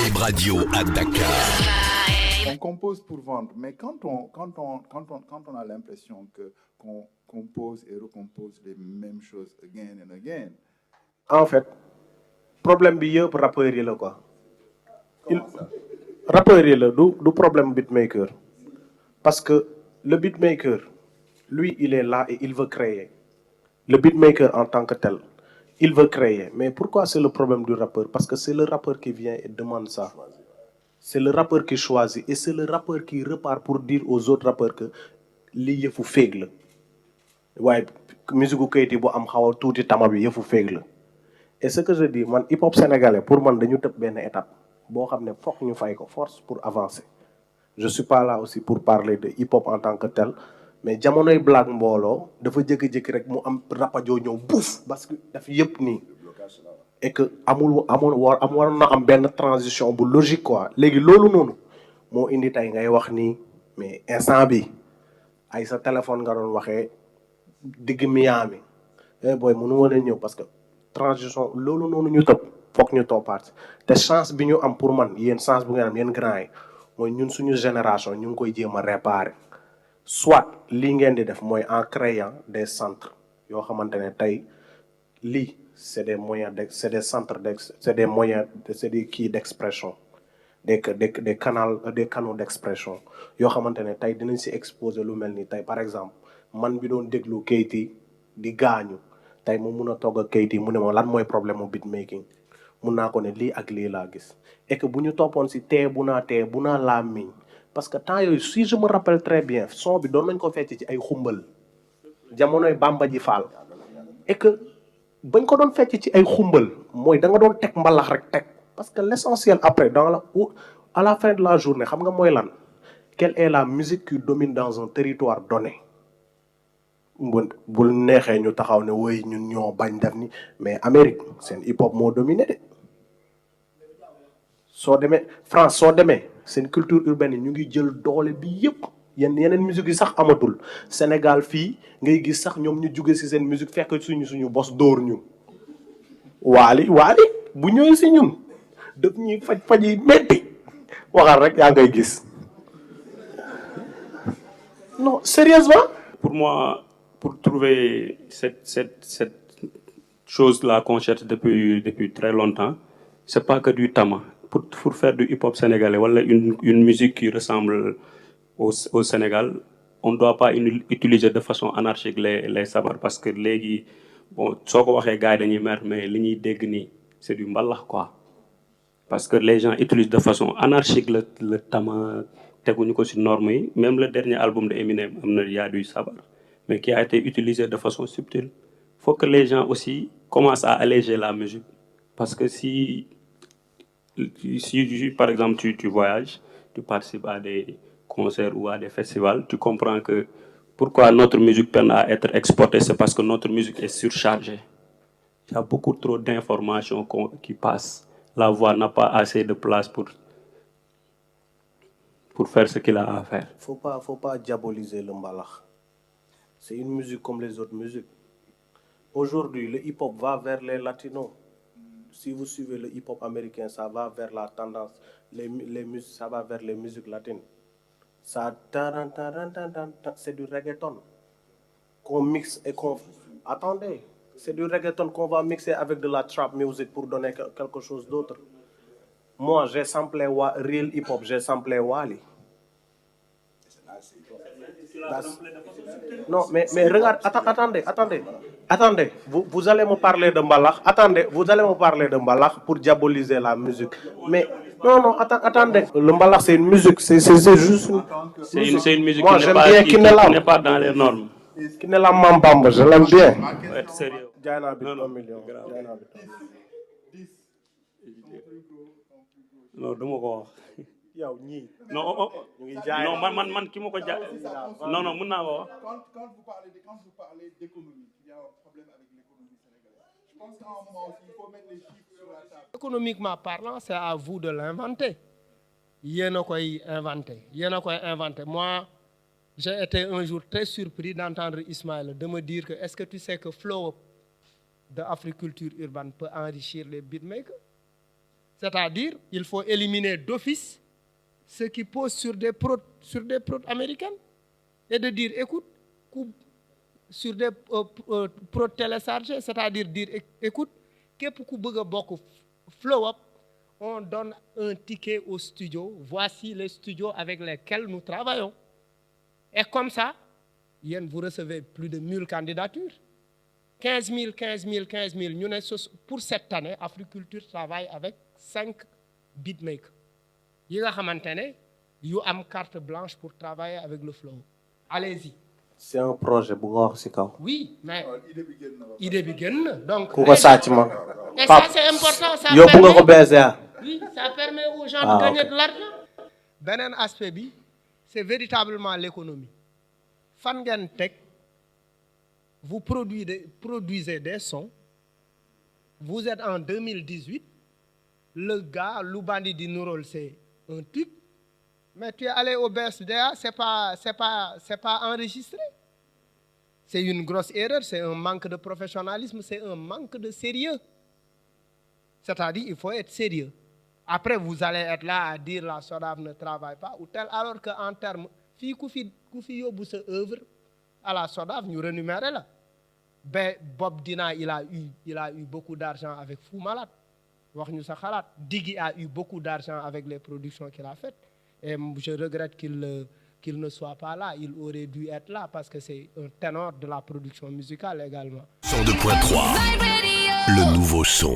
Vibe Radio à Dakar. On compose pour vendre, mais quand on a l'impression qu'on compose et recompose les mêmes choses again and again. En fait, problème bi yëpp rappeurs yi la quoi. Rappeurs yi la du problème beatmaker. Parce que le beatmaker, lui, il est là et il veut créer. Le beatmaker en tant que tel, il veut créer. Mais pourquoi c'est le problème du rappeur? Parce que c'est le rappeur qui vient et demande ça. C'est le rappeur qui choisit et c'est le rappeur qui repart pour dire aux autres rappeurs que lii yëfu féeg la waaye musique gu kayit yi bu am xaw a tuuti tama bi yëfu féeg la. Et ce que je dis man hip hop sénégalais pour man dañu tëb benn étape boo xam ne fokk ñu fay ko force pour avancer. Je suis pas là aussi pour parler de hip hop en tant que tel mais jamonoy Black Mbollo dafa jékki-jékki rek mu am rapajo ñëw buuf parce que daf yëpp nii. Et que war na am benn transition bu logique quoi léegi loolu noonu moo indi tey ngay wax nii mais instant bi ay sa téléphone nga doon waxee digg Miami booy mënu woon a ñëw parce que transition loolu noonu ñu tëb foog ñu toppaat te chance bi ñu am pour man yéen chance bu ngeen am yéen grand yi mooy ñun suñu génération ñu ngi koy jéem a réparer soit lii ngeen di def mooy en créant des centres yoo xamante ne tey lii c'est des moyens c'est des centres c'est des moyens c'est des kii d'expression des canaux d'expression yoo xamante ne tey dinañ si exposer lu mel ni tey par exemple man bi doon déglu Keyti di gaañu tey mu mun a togg ak Keyti mu ne ma lan mooy problème mu beatmaking mun naa ko ne lii ak lii laa gis et que bu ñu toppoon si tee bu naa laa miñ parce que temps yooyu si je me rappelle très bien son bi doon nañ ko fecc ci ay xumbal jamonoy Bamba ji Fall et que bañ ko doon fecc ci ay xumbal mooy da nga doon teg mbalax rek teg parce que l'essentiel après à la fin de la journée xam nga mooy lan quelle est la musique qui domine dans un territoire donné bul neexee ñu taxaw ne woy ñun ñoo bañ def ni mais Amérique seen hip hop moo dominé de soo demee France soo demee seen culture urbaine yi ñu ngi jël doole bi yépp yeneen musique yi sax amatul Sénégal fii ngay gis sax ñoom ñu jóge ci seen musique fekk suñu bos dóor ñu waali bu ñëwee ci ñun daf ñuy faj yi metti waxal rek yaa ngay gis non sérieusement. Pour moi, pour trouver cette chose-là qu'on cherche depuis très longtemps, c'est pas que du tama. Pour faire du hip-hop sénégalais, voilà une musique qui ressemble au Sénégal, on ne doit pas utiliser de façon anarchique les sabars parce que les bon, soo ko waxee gars yi dañuy mer mais li ñuy dégg nii c'est du mbalax quoi. Parce que les gens utilisent de façon anarchique le tama teguñu ko ci normes yi même le dernier album de Eminem il y a du sabar mais qui a été utilisé de façon subtile. Faut que les gens aussi commencent à alléger la musique parce que si par exemple tu voyages, tu participes à des concerts ou à des festivals, tu comprends que pourquoi notre musique peine à être exportée, c'est parce que notre musique est surchargée. Il y a beaucoup trop d'informations qui passent. La voix n'a pas assez de place pour faire ce qu'il a à faire. Faut pas diaboliser le mbalax. C'est une musique comme les autres musiques. Aujourd'hui, le hip-hop va vers les latinos. Si vous suivez le hip-hop américain, ça va vers la tendance, ça va vers les musiques latines. Ça, c'est du reggaeton qu'on mixe et qu'on... Attendez, c'est du reggaeton qu'on va mixer avec de la trap music pour donner quelque chose d'autre. Moi, j'ai samplé real hip-hop, j'ai samplé Wally. Non, mais regarde, attendez. Vous allez me parler de mbalax. Vous allez me parler de mbalax pour diaboliser la musique. Mais non, attendez. Le mbalax, c'est une musique, c'est juste C'est une musique moi, qui n'est pas dans les normes. Qui n'est la mambamba, je l'aime bien. Faut être sérieux. Jaay naa bi 1 million. Non, dama ko wax. Yow ñii. Non, man ki ma ko jaay. Non, mën naa ko wax. Quand vous parlez d'économie, il y a un problème avec l'économie sénégalaise. Je pense qu'à un moment aussi, il faut mettre les chiffres sur la table. Économiquement parlant, c'est à vous de l'inventer. Yéen a koy inventé. Moi, j'ai été un jour très surpris d'entendre Ismaël de me dire que est-ce que tu sais que Flow de Africulture urbaine peut enrichir les beatmakers? C'est-à-dire, il faut éliminer d'office ceux qui posent sur des prods américaines et de dire, écoute, sur des prods téléchargés, c'est-à-dire dire, écoute, képp ku bëgg a bokk Flow Up, on donne un ticket au studio. Voici les studios avec lesquels nous travaillons. Et comme ça, vous recevez plus de 1000 candidatures. 15 000. Pour cette année, Africulture travaille avec 5 beatmakers. Ils ont une carte blanche pour travailler avec le Flow. Allez-y. C'est un projet pour Oui, mais idée begin. Donc, et ça c'est important. Ça permet aux gens de gagner de l'argent. Benen aspect bi, c'est véritablement l'économie. Fangentek, vous produisez des sons. Vous êtes en 2018. Le gars, Loubandi di Nourol, c'est un tube. Mais tu es allé au BSDA, c'est pas enregistré. C'est une grosse erreur, c'est un manque de professionnalisme, c'est un manque de sérieux. C'est-à-dire, il faut être sérieux. Après, vous allez être là à dire la SODAV ne travaille pas, ou tel, alors qu'en termes, si vous avez œuvre à la SODAV, nous renumérons là. Ben, Bob Dina, il a eu beaucoup d'argent avec Fou Malade. Diggy a eu beaucoup d'argent avec les productions qu'il a faites. Et je regrette qu'il ne soit pas là. Il aurait dû être là parce que c'est un ténor de la production musicale également. 102.3, le nouveau son.